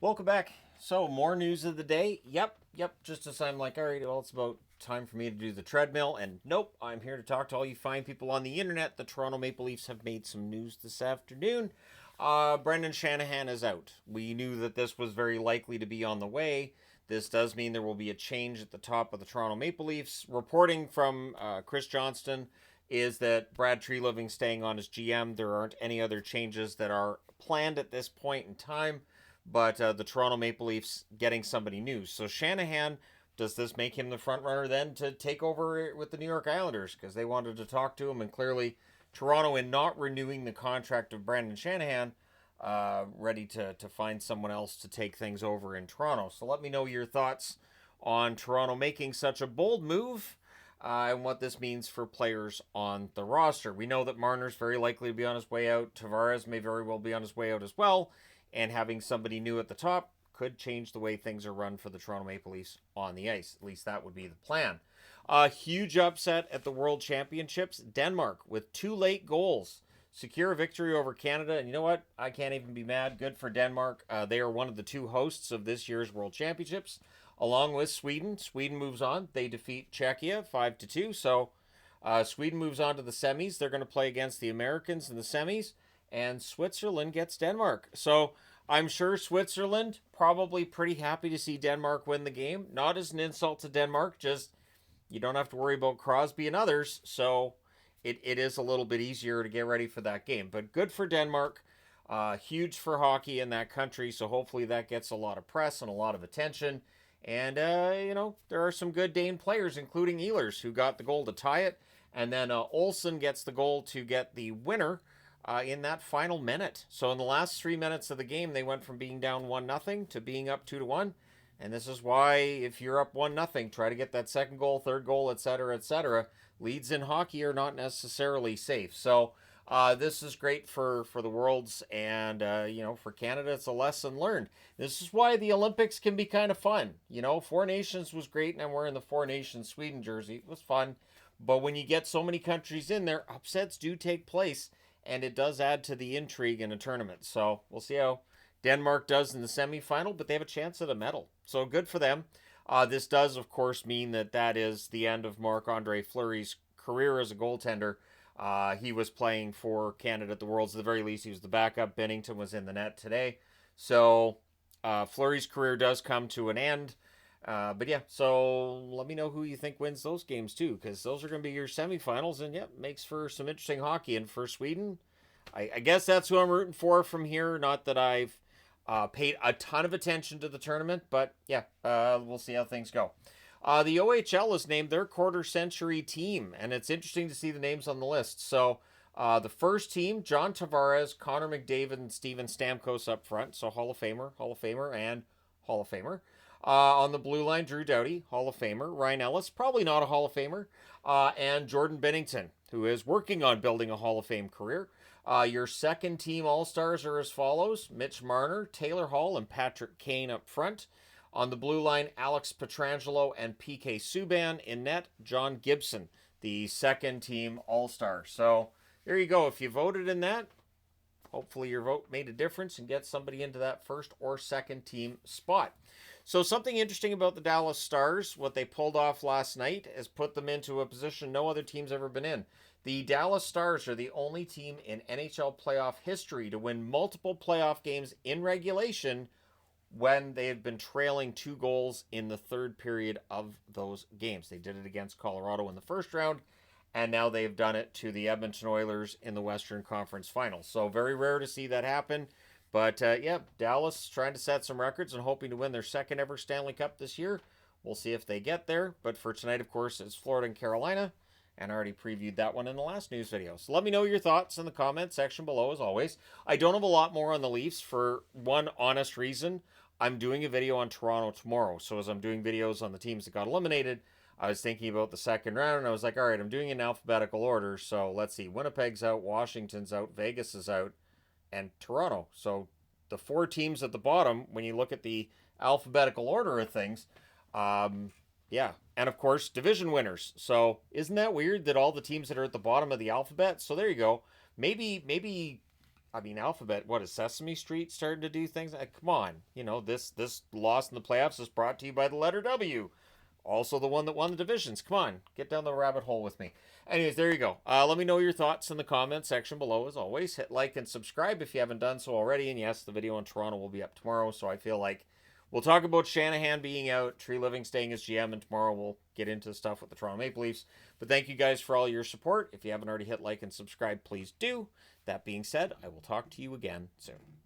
Welcome back. So, more news of the day. Yep. Just as I'm like, all right, well, it's about time for me to do the treadmill. And nope, I'm here to talk to all you fine people on the internet. The Toronto Maple Leafs have made some news this afternoon. Brendan Shanahan is out. We knew that this was very likely to be on the way. This does mean there will be a change at the top of the Toronto Maple Leafs. Reporting from Chris Johnston is that Brad Treliving staying on as GM. There aren't any other changes that are planned at this point in time, but the Toronto Maple Leafs getting somebody new. So Shanahan, does this make him the front runner then to take over with the New York Islanders? Because they wanted to talk to him, and clearly Toronto, in not renewing the contract of Brandon Shanahan, ready to find someone else to take things over in Toronto. So let me know your thoughts on Toronto making such a bold move. And what this means for players on the roster. We know that Marner's very likely to be on his way out. Tavares may very well be on his way out as well. And having somebody new at the top could change the way things are run for the Toronto Maple Leafs on the ice. At least that would be the plan. A huge upset at the World Championships. Denmark, with 2 late goals, secure a victory over Canada. And you know what? I can't even be mad. Good for Denmark. They are one of the 2 hosts of this year's World Championships, along with Sweden. Sweden moves on. They defeat Czechia 5-2. So Sweden moves on to the semis. They're going to play against the Americans in the semis, and Switzerland gets Denmark. So I'm sure Switzerland probably pretty happy to see Denmark win the game. Not as an insult to Denmark, just you don't have to worry about Crosby and others. So it is a little bit easier to get ready for that game. But good for Denmark. Huge for hockey in that country. So hopefully that gets a lot of press and a lot of attention. And, there are some good Dane players, including Ehlers, who got the goal to tie it. And then Olsen gets the goal to get the winner in that final minute. So in the last 3 minutes of the game, they went from being down 1-0 to being up 2-1. And this is why, if you're up 1-0, try to get that second goal, third goal, etc., etc. Leads in hockey are not necessarily safe. So this is great for the Worlds, and for Canada, it's a lesson learned. This is why the Olympics can be kind of fun. Four Nations was great, and I'm wearing the Four Nations Sweden jersey. It was fun, but when you get so many countries in there, upsets do take place, and it does add to the intrigue in a tournament. So we'll see how Denmark does in the semifinal, but they have a chance at a medal. So good for them. This does, of course, mean that is the end of Marc-Andre Fleury's career as a goaltender. He was playing for Canada at the Worlds. At the very least, he was the backup. Bennington was in the net today. So Fleury's career does come to an end. But yeah, so let me know who you think wins those games too, because those are going to be your semifinals, and makes for some interesting hockey. And for Sweden, I guess that's who I'm rooting for from here. Not that I've paid a ton of attention to the tournament, but yeah, we'll see how things go. The OHL has named their quarter-century team, and it's interesting to see the names on the list. So the first team, John Tavares, Connor McDavid, and Steven Stamkos up front. So Hall of Famer, and Hall of Famer. On the blue line, Drew Doughty, Hall of Famer. Ryan Ellis, probably not a Hall of Famer. And Jordan Bennington, who is working on building a Hall of Fame career. Your second team All-Stars are as follows: Mitch Marner, Taylor Hall, and Patrick Kane up front. On the blue line, Alex Pietrangelo and PK Subban. In net, John Gibson, the second team All-Star. So there you go. If you voted in that, hopefully your vote made a difference and gets somebody into that first or second team spot. So something interesting about the Dallas Stars, what they pulled off last night, has put them into a position no other team's ever been in. The Dallas Stars are the only team in NHL playoff history to win multiple playoff games in regulation when they had been trailing 2 goals in the third period of those games. They did it against Colorado in the first round, and now they've done it to the Edmonton Oilers in the Western Conference Finals. So very rare to see that happen. But Dallas trying to set some records and hoping to win their second ever Stanley Cup this year. We'll see if they get there. But for tonight, of course, it's Florida and Carolina. And I already previewed that one in the last news video. So let me know your thoughts in the comment section below, as always. I don't have a lot more on the Leafs for one honest reason. I'm doing a video on Toronto tomorrow. So as I'm doing videos on the teams that got eliminated, I was thinking about the second round, and I was like, all right, I'm doing it in alphabetical order. So let's see. Winnipeg's out, Washington's out, Vegas is out, and Toronto. So the 4 teams at the bottom, when you look at the alphabetical order of things, yeah. And of course, division winners. So isn't that weird that all the teams that are at the bottom of the alphabet? So there you go. Maybe I mean, Alphabet, what is Sesame Street starting to do things? Come on, this loss in the playoffs is brought to you by the letter W. Also the one that won the divisions. Come on, get down the rabbit hole with me. Anyways, there you go. Let me know your thoughts in the comment section below. As always, hit like and subscribe if you haven't done so already. And yes, the video in Toronto will be up tomorrow, so I feel like we'll talk about Shanahan being out, Tree Living staying as GM, and tomorrow we'll get into stuff with the Toronto Maple Leafs. But thank you guys for all your support. If you haven't already hit like and subscribe, please do. That being said, I will talk to you again soon.